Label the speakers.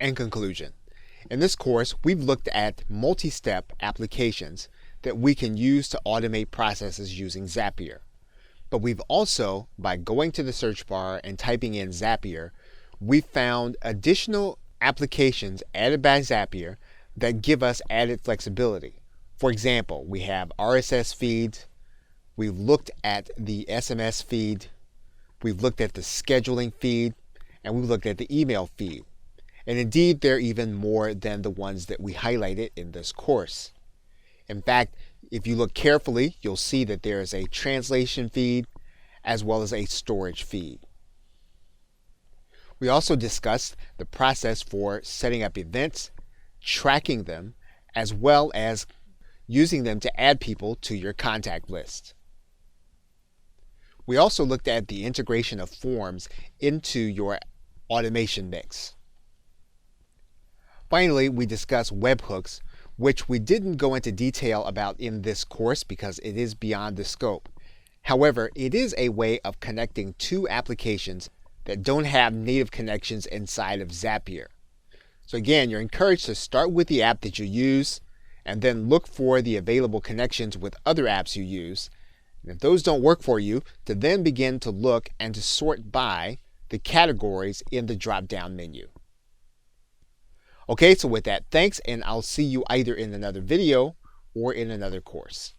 Speaker 1: and conclusion. In this course, we've looked at multi-step applications that we can use to automate processes using Zapier. But we've also, by going to the search bar and typing in Zapier, we've found additional applications added by Zapier that give us added flexibility. For example, we have RSS feeds, we've looked at the SMS feed, we've looked at the scheduling feed, and we've looked at the email feed. And indeed, there are even more than the ones that we highlighted in this course. In fact, if you look carefully, you'll see that there is a translation feed as well as a storage feed. We also discussed the process for setting up events, tracking them, as well as using them to add people to your contact list. We also looked at the integration of forms into your automation mix. Finally, we discussed webhooks, which we didn't go into detail about in this course because it is beyond the scope. However, it is a way of connecting two applications that don't have native connections inside of Zapier. So again, you're encouraged to start with the app that you use and then look for the available connections with other apps you use. And if those don't work for you, to then begin to look and to sort by the categories in the drop-down menu. Okay, so with that, thanks, and I'll see you either in another video or in another course.